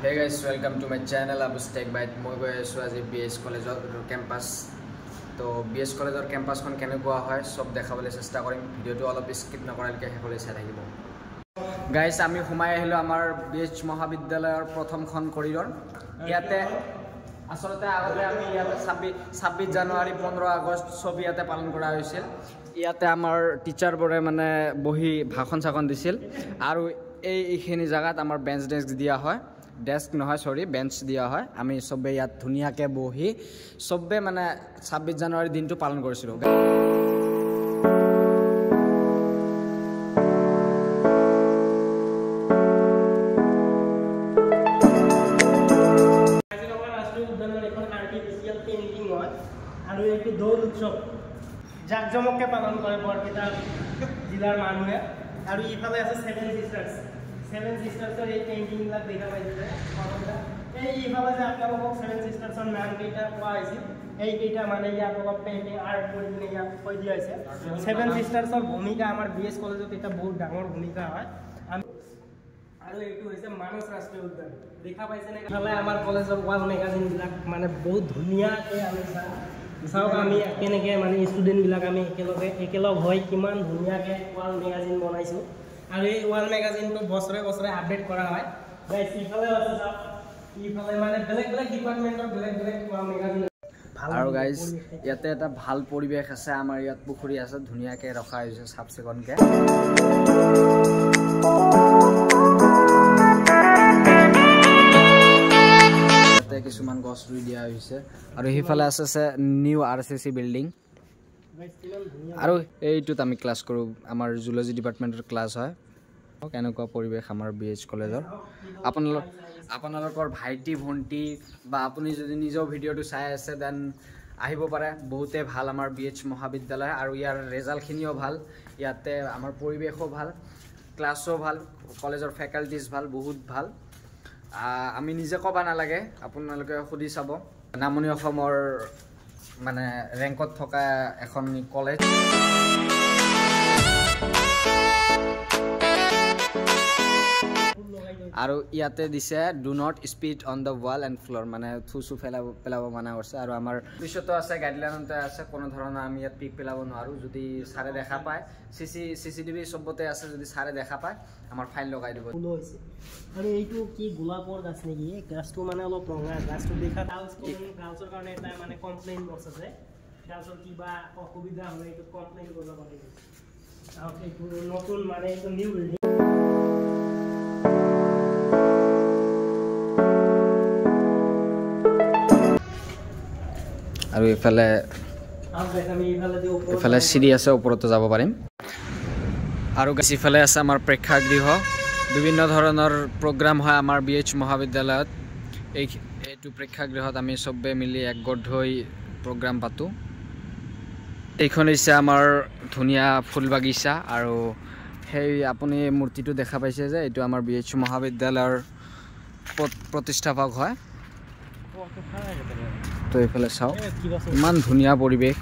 Hey guys, welcome to my channel Abus Tech Byte. মই গৈ আছো আজি BS কলেজৰ কেম্পাস তো BS কলেজৰ কেম্পাসখন কেনেকুৱা হয় সব দেখাবলৈ চেষ্টা কৰিম ভিডিওটো অলপ স্কিপ নকৰালৈকে শেষলৈ চাই থাকিব গাইস আমি সোমাই আহিলো আমাৰ BS মহাবিদ্যালয়ৰ প্ৰথমখন কৰিডৰ ইয়াতে আসলতে আগতে আমি ইয়াতে 26 জানুৱাৰী 15 আগষ্ট সব ইয়াতে পালন কৰা হৈছিল ইয়াতে আমাৰ টিচাৰবোৰে মানে বহি ভাষণ চাখন দিছিল আৰু এইখিনি জায়গাত আমাৰ বেঞ্চ ডেস্ক দিয়া হয় डेस्क নহয় সৰি বেঞ্চ দিয়া হয় আমি সবে ইয়াত ধুনিয়াকে বহি সবে মানে 26 জানুৱাৰী দিনটো পালন কৰিছিলো ৰাষ্ট্ৰীয় উদ্যানৰ এখন আৰ্টিফিচিয়েল পেইন্টিং হয় আৰু এইটো দৌল উৎসৱ জাকজমককে পালন কৰে বৰপেটা জিলাৰ মানুহে আৰু ইফালে আছে सेवन सिस्टर्स এই পেইন্টিং বিলাক দেখা পাইছে এই ইফালে যে আপোনালোকক সেভেন সিস্টাৰ্সৰ নাম কেইটা কোৱা হৈছে এই কেইটা মানে ইয়াত অলপ পেইন্টিং আৰ্ট কৰি কিনে ইয়াত কৈ দিয়া হৈছে সেভেন সিস্টাৰ্সৰ ভূমিকা আমাৰ BS কলেজত এটা বহুত ডাঙৰ ভূমিকা হয় আৰু এইটো হৈছে মানস ৰাষ্ট্ৰীয় উদ্যান দেখা পাইছে নে ইফালে আমাৰ কলেজৰ ওয়াল মেগাজিন বিলাক মানে বহুত ধুনীয়াকৈ আমি চাওক আমি কেনেকৈ মানে ষ্টুডেন্ট বিলাক আমি একেলগ হৈ কিমান ধুনীয়াকৈ ওয়াল মেগাজিন বনাইছো আৰু এই ওয়াল মেগাজিন তো বছৰে বছৰে আপডেট কৰা হয় গাইস ইফালে আছে চাওক ইফালে মানে বেলেগ ডিপাৰ্টমেন্টৰ বেলেগ ওয়াল মেগাজিন আৰু গাইস ইয়াতে এটা ভাল পৰিবেশ আছে আমাৰ ইয়াত পুখুৰী আছে ধুনীয়াকৈ ৰখা হৈছে সাবসেকনকে ইয়াতে কিছুমান গছ ৰুই দিয়া হৈছে আৰু হিফালে আছে নিউ RCC বিল্ডিং আৰু এইটোত আমি ক্লাস কৰো আমাৰ জুলজি ডিপাৰ্টমেন্টৰ ক্লাস হয় কেনেকুৱা পৰিবেশ আমাৰ BS কলেজৰ আপোনালোকৰ ভাইটি ভন্টি বা আপুনি যদি নিজৰ ভিডিওটো চাই আছে দেন আহিব পাৰে বহুতে ভাল আমাৰ BS মহাবিদ্যালয় আৰু ইয়াৰ ৰিজাল্টখিনিও ভাল ইয়াতে আমাৰ পৰিবেশও ভাল ক্লাসও ভাল কলেজৰ ফেকাল্টিজ ভাল বহুত ভাল আমি নিজে ক'বা নালাগে আপোনালোকে খুদি চাব নামনি অসমৰ মানে ৰেংকত থকা এখন কলেজ আৰু ইয়াতে দিছে do not speed on the wall and floor মানে থুচু পেলাব মানা কৰিছে আৰু আমাৰ পিছতো আছে গাইডলাইনতে আছে কোনো ধৰণৰ আমি ইয়াত পিক পেলাব নোৱাৰোঁ যদি ছাৰে দেখা পায় CCTV চবতে আছে যদি ছাৰে দেখা পায় আমাৰ ফাইন লগাই দিব আৰু এইটো কি গোলাপৰ গাছ নেকি এই গাছটো মানে অলপ ৰঙা গাছটো দেখা গাছৰ কাৰণে এটা মানে কমপ্লেইন বক্স আছে গাছৰ কিবা অসুবিধা হ'লে এইটো কমপ্লেইন কৰিব পাৰি আৰু এইটো নতুন মানে এইটো নিউ বিল্ডিং আৰু ইফালে চিৰি আছে ওপৰতো যাব পাৰিম আৰু ইফালে আছে আমাৰ প্ৰেক্ষাগৃহ বিভিন্ন ধৰণৰ প্ৰগ্ৰাম হয় আমাৰ BS মহাবিদ্যালয়ত এইটো প্ৰেক্ষাগৃহত আমি সবে মিলি একগোট হৈ প্ৰগ্ৰাম পাতো এইখন হৈছে আমাৰ ধুনীয়া ফুল বাগিচা আৰু সেই আপুনি মূৰ্তিটো দেখা পাইছে যে এইটো আমাৰ BS মহাবিদ্যালয়ৰ প্ৰতিষ্ঠাপক হয় তো এইফালে চাওক ইমান ধুনীয়া পৰিবেশ